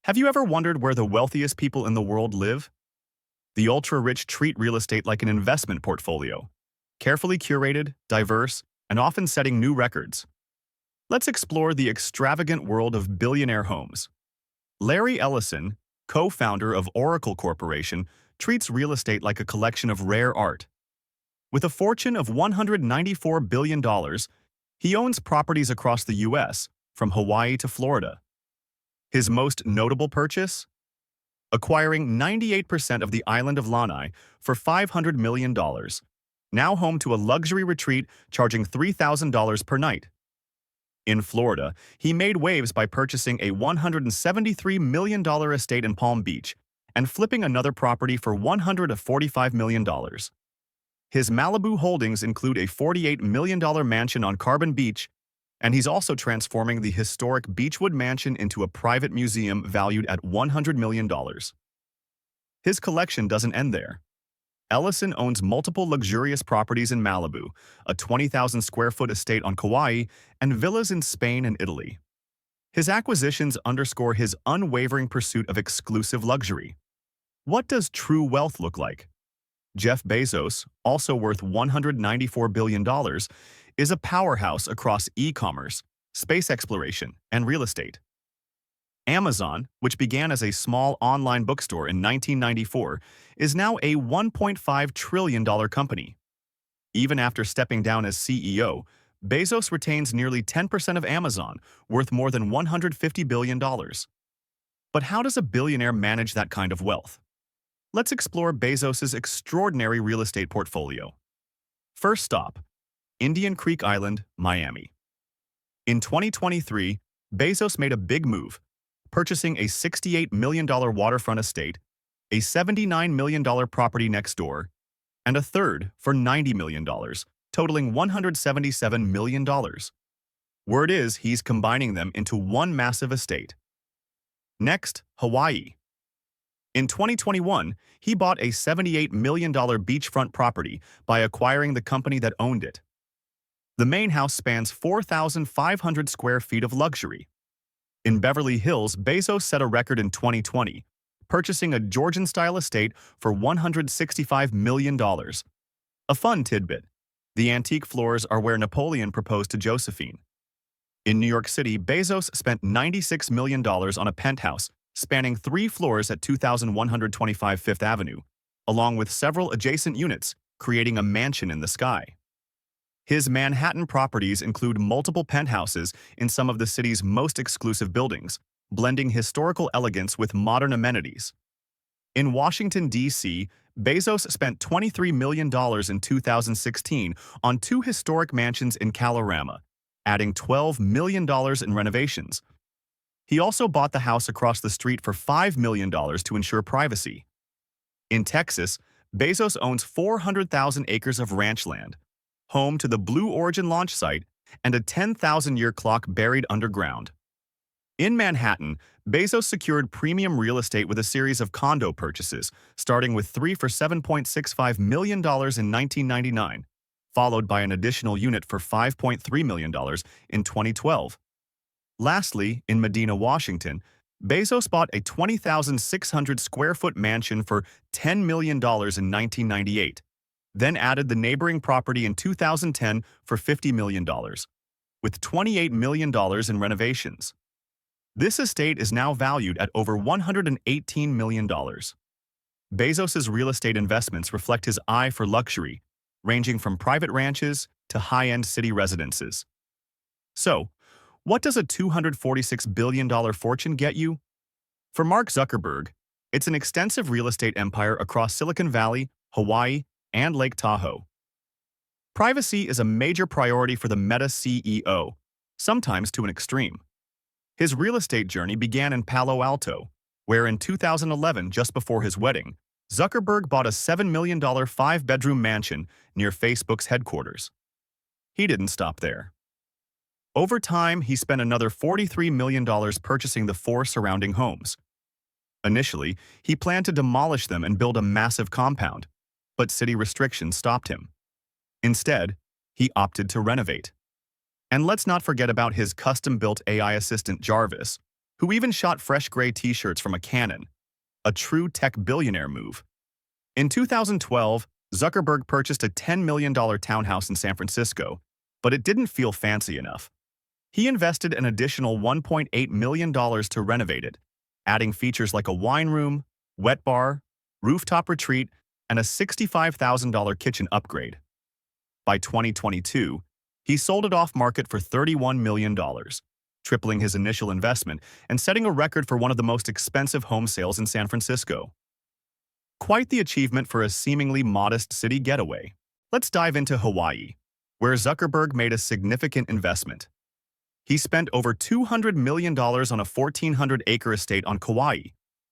Have you ever wondered where the wealthiest people in the world live? The ultra-rich treat real estate like an investment portfolio, carefully curated, diverse, and often setting new records. Let's explore the extravagant world of billionaire homes. Larry Ellison, co-founder of Oracle Corporation, treats real estate like a collection of rare art. With a fortune of $194 billion, he owns properties across the U.S., from Hawaii to Florida. His most notable purchase? Acquiring 98% of the island of Lanai for $500 million, now home to a luxury retreat charging $3,000 per night. In Florida, he made waves by purchasing a $173 million estate in Palm Beach and flipping another property for $145 million. His Malibu holdings include a $48 million mansion on Carbon Beach, and he's also transforming the historic Beechwood Mansion into a private museum valued at $100 million. His collection doesn't end there. Ellison owns multiple luxurious properties in Malibu, a 20,000 square foot estate on Kauai, and villas in Spain and Italy. His acquisitions underscore his unwavering pursuit of exclusive luxury. What does true wealth look like? Jeff Bezos, also worth $194 billion, is a powerhouse across e-commerce, space exploration, and real estate. Amazon, which began as a small online bookstore in 1994, is now a $1.5 trillion company. Even after stepping down as CEO, Bezos retains nearly 10% of Amazon, worth more than $150 billion. But how does a billionaire manage that kind of wealth? Let's explore Bezos's extraordinary real estate portfolio. First stop, Indian Creek Island, Miami. In 2023, Bezos made a big move, purchasing a $68 million waterfront estate, a $79 million property next door, and a third for $90 million, totaling $177 million. Word is he's combining them into one massive estate. Next, Hawaii. In 2021, he bought a $78 million beachfront property by acquiring the company that owned it. The main house spans 4,500 square feet of luxury. In Beverly Hills, Bezos set a record in 2020, purchasing a Georgian-style estate for $165 million. A fun tidbit: the antique floors are where Napoleon proposed to Josephine. In New York City, Bezos spent $96 million on a penthouse spanning 3 floors at 2125 Fifth Avenue, along with several adjacent units, creating a mansion in the sky. His Manhattan properties include multiple penthouses in some of the city's most exclusive buildings, blending historical elegance with modern amenities. In Washington, D.C., Bezos spent $23 million in 2016 on 2 historic mansions in Kalorama, adding $12 million in renovations. He also bought the house across the street for $5 million to ensure privacy. In Texas, Bezos owns 400,000 acres of ranch land, home to the Blue Origin launch site, and a 10,000-year clock buried underground. In Manhattan, Bezos secured premium real estate with a series of condo purchases, starting with 3 for $7.65 million in 1999, followed by an additional unit for $5.3 million in 2012. Lastly, in Medina, Washington, Bezos bought a 20,600 square foot mansion for $10 million in 1998, then added the neighboring property in 2010 for $50 million, with $28 million in renovations. This estate is now valued at over $118 million. Bezos's real estate investments reflect his eye for luxury, ranging from private ranches to high-end city residences. So, what does a $246 billion fortune get you? For Mark Zuckerberg, it's an extensive real estate empire across Silicon Valley, Hawaii, and Lake Tahoe. Privacy is a major priority for the Meta CEO, sometimes to an extreme. His real estate journey began in Palo Alto, where in 2011, just before his wedding, Zuckerberg bought a $7 million 5-bedroom mansion near Facebook's headquarters. He didn't stop there. Over time, he spent another $43 million purchasing the 4 surrounding homes. Initially, he planned to demolish them and build a massive compound, but city restrictions stopped him. Instead, he opted to renovate. And let's not forget about his custom-built AI assistant Jarvis, who even shot fresh gray t-shirts from a cannon, a true tech billionaire move. In 2012, Zuckerberg purchased a $10 million townhouse in San Francisco, but it didn't feel fancy enough. He invested an additional $1.8 million to renovate it, adding features like a wine room, wet bar, rooftop retreat, and a $65,000 kitchen upgrade. By 2022, he sold it off-market for $31 million, tripling his initial investment and setting a record for one of the most expensive home sales in San Francisco. Quite the achievement for a seemingly modest city getaway. Let's dive into Hawaii, where Zuckerberg made a significant investment. He spent over $200 million on a 1,400-acre estate on Kauai,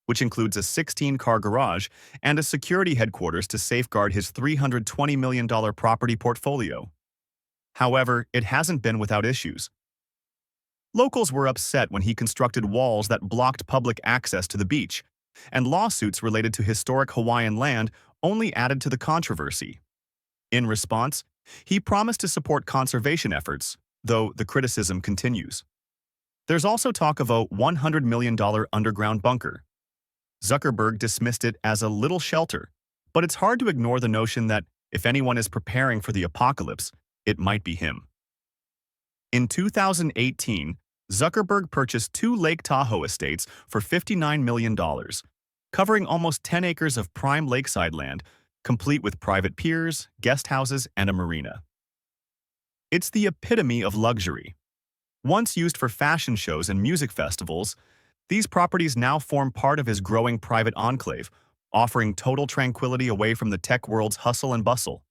which includes a 16-car garage and a security headquarters to safeguard his $320 million property portfolio. However, it hasn't been without issues. Locals were upset when he constructed walls that blocked public access to the beach, and lawsuits related to historic Hawaiian land only added to the controversy. In response, he promised to support conservation efforts, though the criticism continues. There's also talk of a $100 million underground bunker. Zuckerberg dismissed it as a little shelter, but it's hard to ignore the notion that if anyone is preparing for the apocalypse, it might be him. In 2018, Zuckerberg purchased 2 Lake Tahoe estates for $59 million, covering almost 10 acres of prime lakeside land, complete with private piers, guest houses, and a marina. It's the epitome of luxury. Once used for fashion shows and music festivals, these properties now form part of his growing private enclave, offering total tranquility away from the tech world's hustle and bustle.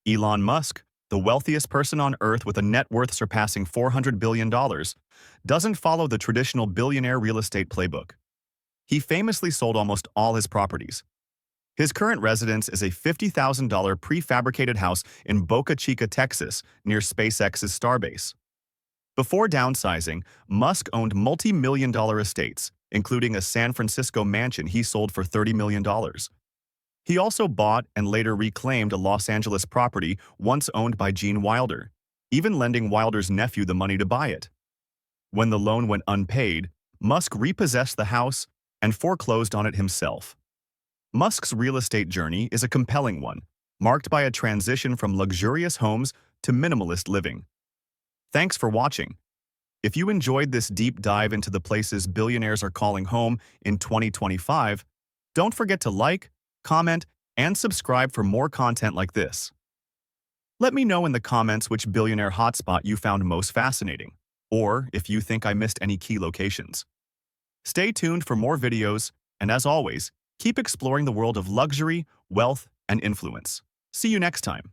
Elon Musk, the wealthiest person on Earth with a net worth surpassing $400 billion, doesn't follow the traditional billionaire real estate playbook. He famously sold almost all his properties. His current residence is a $50,000 prefabricated house in Boca Chica, Texas, near SpaceX's Starbase. Before downsizing, Musk owned multi-million-dollar estates, including a San Francisco mansion he sold for $30 million. He also bought and later reclaimed a Los Angeles property once owned by Gene Wilder, even lending Wilder's nephew the money to buy it. When the loan went unpaid, Musk repossessed the house and foreclosed on it himself. Musk's real estate journey is a compelling one, marked by a transition from luxurious homes to minimalist living. Thanks for watching. If you enjoyed this deep dive into the places billionaires are calling home in 2025, don't forget to like, comment, and subscribe for more content like this. Let me know in the comments which billionaire hotspot you found most fascinating, or if you think I missed any key locations. Stay tuned for more videos, and as always, keep exploring the world of luxury, wealth, and influence. See you next time.